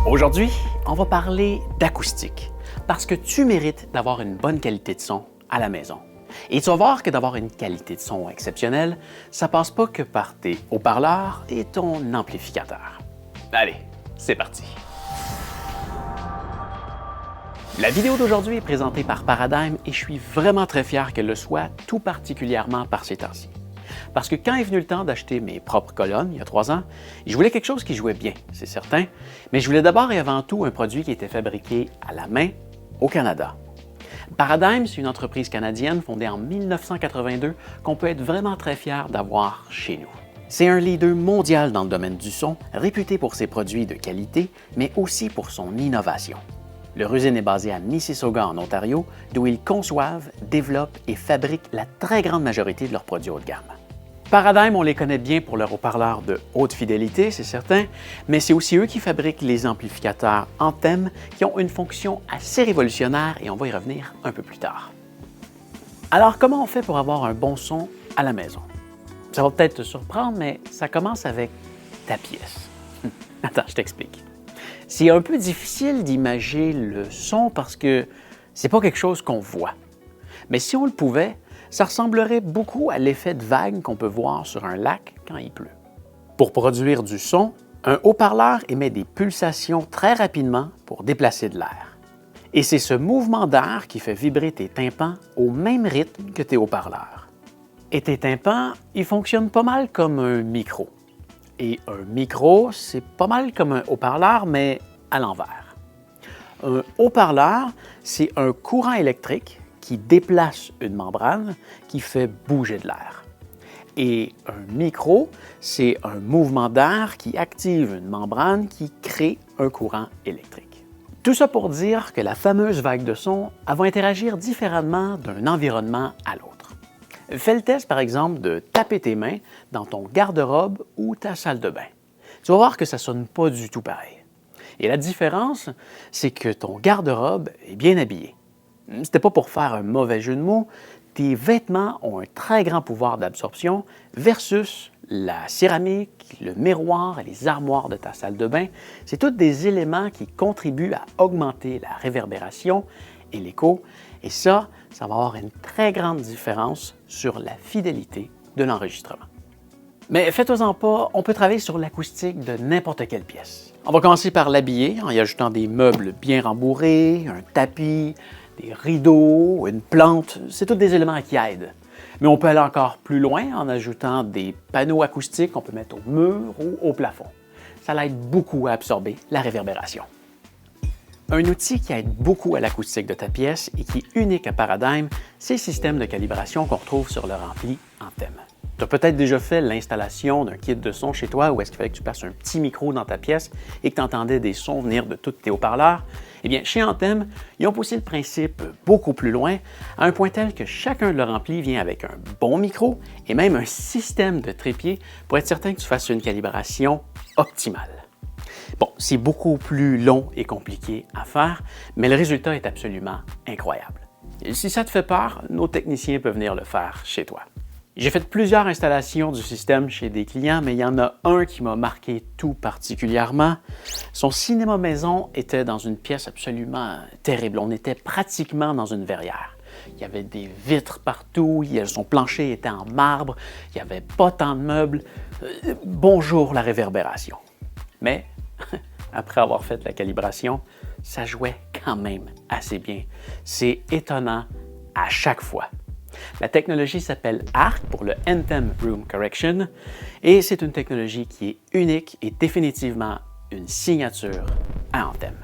Aujourd'hui, on va parler d'acoustique, parce que tu mérites d'avoir une bonne qualité de son à la maison. Et tu vas voir que d'avoir une qualité de son exceptionnelle, ça passe pas que par tes haut-parleurs et ton amplificateur. Allez, c'est parti! La vidéo d'aujourd'hui est présentée par Paradigm et je suis vraiment très fier qu'elle le soit, tout particulièrement par ces temps-ci. Parce que quand est venu le temps d'acheter mes propres colonnes, il y a 3 ans, je voulais quelque chose qui jouait bien, c'est certain, mais je voulais d'abord et avant tout un produit qui était fabriqué à la main au Canada. Paradigm, c'est une entreprise canadienne fondée en 1982 qu'on peut être vraiment très fier d'avoir chez nous. C'est un leader mondial dans le domaine du son, réputé pour ses produits de qualité, mais aussi pour son innovation. Leur usine est basée à Mississauga, en Ontario, d'où ils conçoivent, développent et fabriquent la très grande majorité de leurs produits haut de gamme. Paradigm, on les connaît bien pour leurs haut-parleurs de haute fidélité, c'est certain, mais c'est aussi eux qui fabriquent les amplificateurs Anthem qui ont une fonction assez révolutionnaire et on va y revenir un peu plus tard. Alors, comment on fait pour avoir un bon son à la maison? Ça va peut-être te surprendre, mais ça commence avec ta pièce. Attends, je t'explique. C'est un peu difficile d'imager le son parce que c'est pas quelque chose qu'on voit. Mais si on le pouvait, ça ressemblerait beaucoup à l'effet de vague qu'on peut voir sur un lac quand il pleut. Pour produire du son, un haut-parleur émet des pulsations très rapidement pour déplacer de l'air. Et c'est ce mouvement d'air qui fait vibrer tes tympans au même rythme que tes haut-parleurs. Et tes tympans, ils fonctionnent pas mal comme un micro. Et un micro, c'est pas mal comme un haut-parleur, mais à l'envers. Un haut-parleur, c'est un courant électrique qui déplace une membrane qui fait bouger de l'air. Et un micro, c'est un mouvement d'air qui active une membrane qui crée un courant électrique. Tout ça pour dire que la fameuse vague de son, elle va interagir différemment d'un environnement à l'autre. Fais le test, par exemple, de taper tes mains dans ton garde-robe ou ta salle de bain. Tu vas voir que ça ne sonne pas du tout pareil. Et la différence, c'est que ton garde-robe est bien habillé. C'était pas pour faire un mauvais jeu de mots, tes vêtements ont un très grand pouvoir d'absorption versus la céramique, le miroir et les armoires de ta salle de bain. C'est tous des éléments qui contribuent à augmenter la réverbération et l'écho. Et ça va avoir une très grande différence sur la fidélité de l'enregistrement. Mais faites-en pas, on peut travailler sur l'acoustique de n'importe quelle pièce. On va commencer par l'habiller en y ajoutant des meubles bien rembourrés, un tapis, des rideaux, une plante, c'est tous des éléments qui aident. Mais on peut aller encore plus loin en ajoutant des panneaux acoustiques qu'on peut mettre au mur ou au plafond. Ça l'aide beaucoup à absorber la réverbération. Un outil qui aide beaucoup à l'acoustique de ta pièce et qui est unique à Paradigm, c'est le système de calibration qu'on retrouve sur leur ampli Anthem. Tu as peut-être déjà fait l'installation d'un kit de son chez toi où est-ce qu'il fallait que tu places un petit micro dans ta pièce et que tu entendais des sons venir de tous tes haut-parleurs. Eh bien, chez Anthem, ils ont poussé le principe beaucoup plus loin, à un point tel que chacun de leurs amplis vient avec un bon micro et même un système de trépied pour être certain que tu fasses une calibration optimale. Bon, c'est beaucoup plus long et compliqué à faire, mais le résultat est absolument incroyable. Et si ça te fait peur, nos techniciens peuvent venir le faire chez toi. J'ai fait plusieurs installations du système chez des clients, mais il y en a un qui m'a marqué tout particulièrement. Son cinéma maison était dans une pièce absolument terrible. On était pratiquement dans une verrière. Il y avait des vitres partout, son plancher était en marbre, il n'y avait pas tant de meubles. Bonjour la réverbération. Mais après avoir fait la calibration, ça jouait quand même assez bien. C'est étonnant à chaque fois. La technologie s'appelle ARC pour le Anthem Room Correction et c'est une technologie qui est unique et définitivement une signature à Anthem.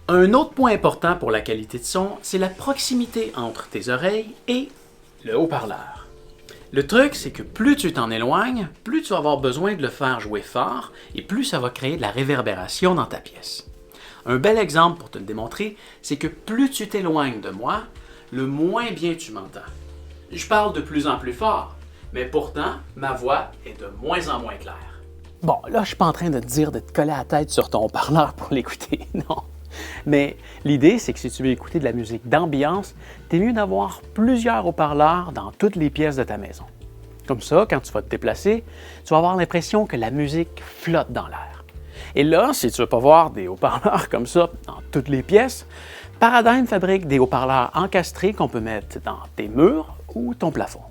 Un autre point important pour la qualité de son, c'est la proximité entre tes oreilles et le haut-parleur. Le truc, c'est que plus tu t'en éloignes, plus tu vas avoir besoin de le faire jouer fort et plus ça va créer de la réverbération dans ta pièce. Un bel exemple pour te le démontrer, c'est que plus tu t'éloignes de moi, le moins bien tu m'entends. Je parle de plus en plus fort, mais pourtant, ma voix est de moins en moins claire. Bon, là, je ne suis pas en train de te dire de te coller la tête sur ton haut-parleur pour l'écouter, non. Mais l'idée, c'est que si tu veux écouter de la musique d'ambiance, t'es mieux d'avoir plusieurs haut-parleurs dans toutes les pièces de ta maison. Comme ça, quand tu vas te déplacer, tu vas avoir l'impression que la musique flotte dans l'air. Et là, si tu ne veux pas voir des haut-parleurs comme ça dans toutes les pièces, Paradigm fabrique des haut-parleurs encastrés qu'on peut mettre dans tes murs ou ton plafond.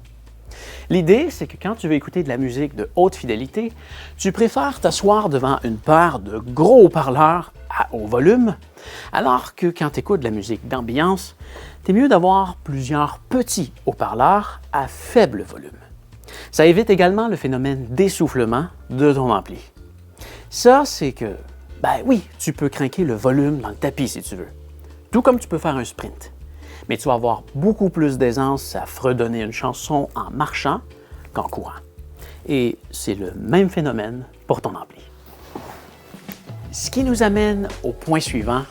L'idée, c'est que quand tu veux écouter de la musique de haute fidélité, tu préfères t'asseoir devant une paire de gros haut-parleurs à haut volume, alors que quand tu écoutes de la musique d'ambiance, c'est mieux d'avoir plusieurs petits haut-parleurs à faible volume. Ça évite également le phénomène d'essoufflement de ton ampli. Ça, c'est que, ben oui, tu peux craquer le volume dans le tapis si tu veux, tout comme tu peux faire un sprint. Mais tu vas avoir beaucoup plus d'aisance à fredonner une chanson en marchant qu'en courant. Et c'est le même phénomène pour ton ampli. Ce qui nous amène au point suivant,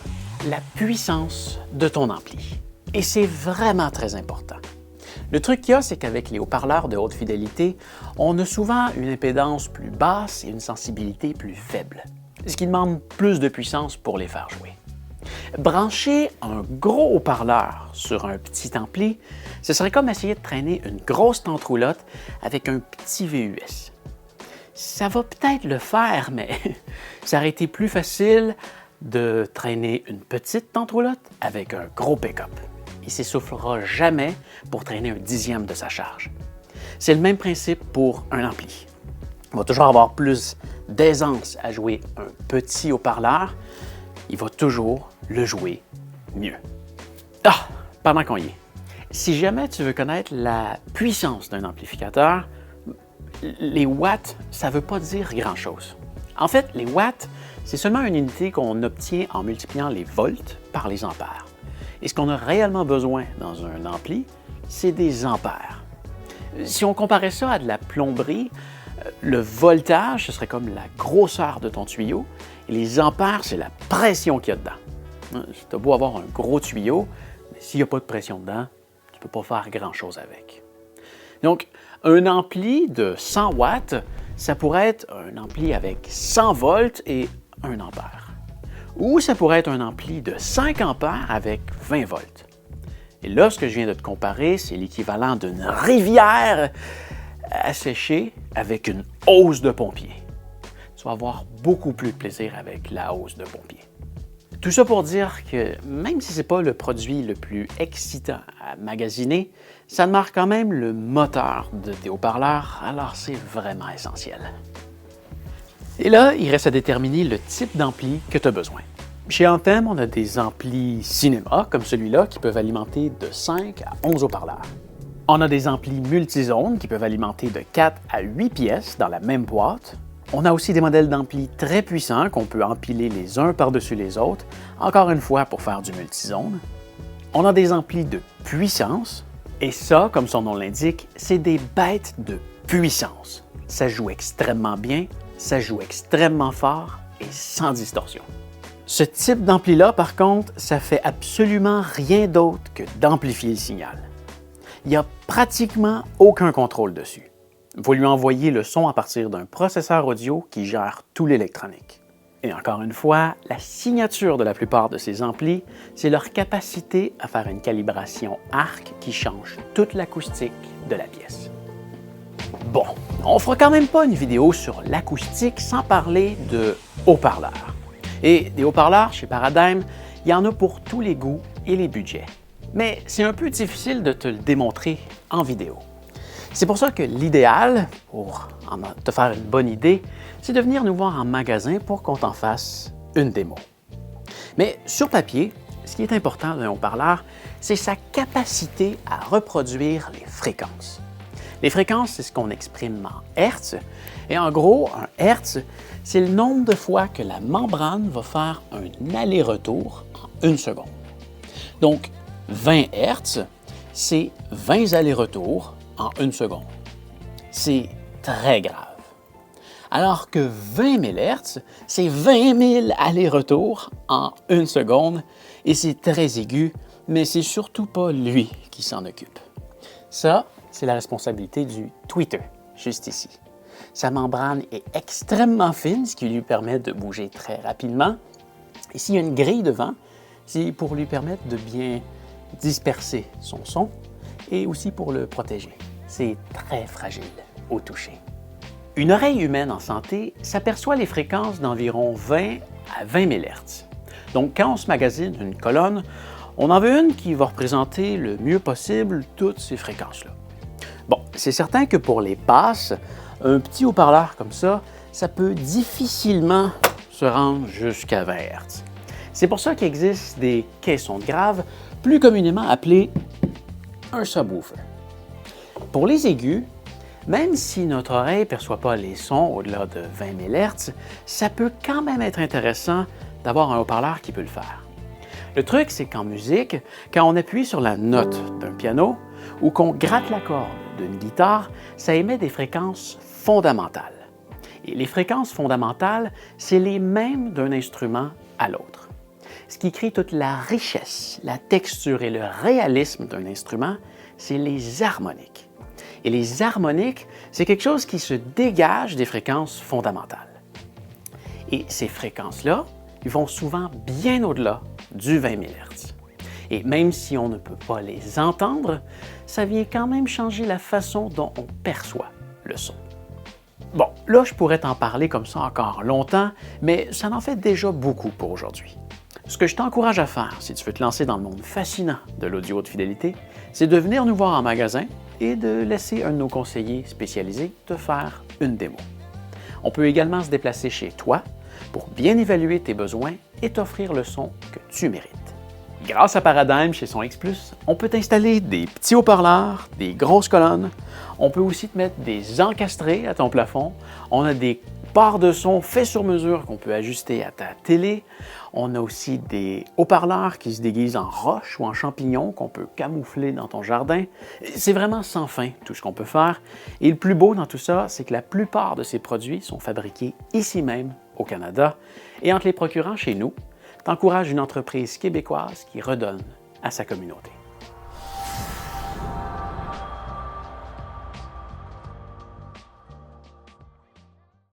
la puissance de ton ampli. Et c'est vraiment très important. Le truc qu'il y a, c'est qu'avec les haut-parleurs de haute fidélité, on a souvent une impédance plus basse et une sensibilité plus faible, ce qui demande plus de puissance pour les faire jouer. Brancher un gros haut-parleur sur un petit ampli, ce serait comme essayer de traîner une grosse tente-roulotte avec un petit VUS. Ça va peut-être le faire, mais ça aurait été plus facile de traîner une petite tente-roulotte avec un gros pick-up. Il ne s'essoufflera jamais pour traîner un dixième de sa charge. C'est le même principe pour un ampli. On va toujours avoir plus d'aisance à jouer un petit haut-parleur, il va toujours le jouer mieux. Ah, pendant qu'on y est, si jamais tu veux connaître la puissance d'un amplificateur, les watts, ça ne veut pas dire grand-chose. En fait, les watts, c'est seulement une unité qu'on obtient en multipliant les volts par les ampères. Et ce qu'on a réellement besoin dans un ampli, c'est des ampères. Si on comparait ça à de la plomberie, le voltage, ce serait comme la grosseur de ton tuyau, et les ampères, c'est la pression qu'il y a dedans. Tu as beau avoir un gros tuyau, mais s'il n'y a pas de pression dedans, tu ne peux pas faire grand-chose avec. Donc, un ampli de 100 watts, ça pourrait être un ampli avec 100 volts et 1 ampère. Ou ça pourrait être un ampli de 5 ampères avec 20 volts. Et là, ce que je viens de te comparer, c'est l'équivalent d'une rivière asséchée avec une hausse de pompier. Tu vas avoir beaucoup plus de plaisir avec la hausse de pompier. Tout ça pour dire que même si ce n'est pas le produit le plus excitant à magasiner, ça demeure quand même le moteur de tes haut-parleurs, alors c'est vraiment essentiel. Et là, il reste à déterminer le type d'ampli que tu as besoin. Chez Anthem, on a des amplis cinéma, comme celui-là, qui peuvent alimenter de 5 à 11 haut-parleurs. On a des amplis multizones qui peuvent alimenter de 4 à 8 pièces dans la même boîte. On a aussi des modèles d'amplis très puissants qu'on peut empiler les uns par-dessus les autres, encore une fois pour faire du multizone. On a des amplis de puissance, et ça, comme son nom l'indique, c'est des bêtes de puissance. Ça joue extrêmement bien, ça joue extrêmement fort et sans distorsion. Ce type d'ampli-là, par contre, ça fait absolument rien d'autre que d'amplifier le signal. Il n'y a pratiquement aucun contrôle dessus. Il faut lui envoyer le son à partir d'un processeur audio qui gère tout l'électronique. Et encore une fois, la signature de la plupart de ces amplis, c'est leur capacité à faire une calibration arc qui change toute l'acoustique de la pièce. Bon, on fera quand même pas une vidéo sur l'acoustique sans parler de haut-parleurs. Et des haut-parleurs chez Paradigm, il y en a pour tous les goûts et les budgets. Mais c'est un peu difficile de te le démontrer en vidéo. C'est pour ça que l'idéal, pour te faire une bonne idée, c'est de venir nous voir en magasin pour qu'on t'en fasse une démo. Mais sur papier, ce qui est important d'un haut-parleur, c'est sa capacité à reproduire les fréquences. Les fréquences, c'est ce qu'on exprime en Hertz. Et en gros, un Hertz, c'est le nombre de fois que la membrane va faire un aller-retour en 1 seconde. Donc, 20 Hertz, c'est 20 allers-retours en 1 seconde. C'est très grave. Alors que 20 000 Hertz, c'est 20 000 allers-retours en 1 seconde et c'est très aigu, mais c'est surtout pas lui qui s'en occupe. Ça, c'est la responsabilité du tweeter, juste ici. Sa membrane est extrêmement fine, ce qui lui permet de bouger très rapidement. Et s'il y a une grille devant, c'est pour lui permettre de bien disperser son son et aussi pour le protéger. C'est très fragile au toucher. Une oreille humaine en santé s'aperçoit les fréquences d'environ 20 à 20 000 Hz. Donc, quand on se magasine une colonne, on en veut une qui va représenter le mieux possible toutes ces fréquences-là. Bon, c'est certain que pour les basses, un petit haut-parleur comme ça peut difficilement se rendre jusqu'à 20 Hz. C'est pour ça qu'il existe des caissons de grave, plus communément appelés un subwoofer. Pour les aigus, même si notre oreille ne perçoit pas les sons au-delà de 20 000 Hz, ça peut quand même être intéressant d'avoir un haut-parleur qui peut le faire. Le truc, c'est qu'en musique, quand on appuie sur la note d'un piano ou qu'on gratte la corde d'une guitare, ça émet des fréquences fondamentales. Et les fréquences fondamentales, c'est les mêmes d'un instrument à l'autre. Ce qui crée toute la richesse, la texture et le réalisme d'un instrument, c'est les harmoniques. Et les harmoniques, c'est quelque chose qui se dégage des fréquences fondamentales. Et ces fréquences-là, ils vont souvent bien au-delà du 20 000 Hz. Et même si on ne peut pas les entendre, ça vient quand même changer la façon dont on perçoit le son. Bon, là, je pourrais t'en parler comme ça encore longtemps, mais ça en fait déjà beaucoup pour aujourd'hui. Ce que je t'encourage à faire, si tu veux te lancer dans le monde fascinant de l'audio haute fidélité, c'est de venir nous voir en magasin et de laisser un de nos conseillers spécialisés te faire une démo. On peut également se déplacer chez toi pour bien évaluer tes besoins et t'offrir le son que tu mérites. Grâce à Paradigm chez Son X Plus, on peut t'installer des petits haut-parleurs, des grosses colonnes. On peut aussi te mettre des encastrés à ton plafond. On a des barres de son faits sur mesure qu'on peut ajuster à ta télé. On a aussi des haut-parleurs qui se déguisent en roche ou en champignon qu'on peut camoufler dans ton jardin. C'est vraiment sans fin tout ce qu'on peut faire. Et le plus beau dans tout ça, c'est que la plupart de ces produits sont fabriqués ici même au Canada. Et en te les procurant chez nous, t'encourages une entreprise québécoise qui redonne à sa communauté.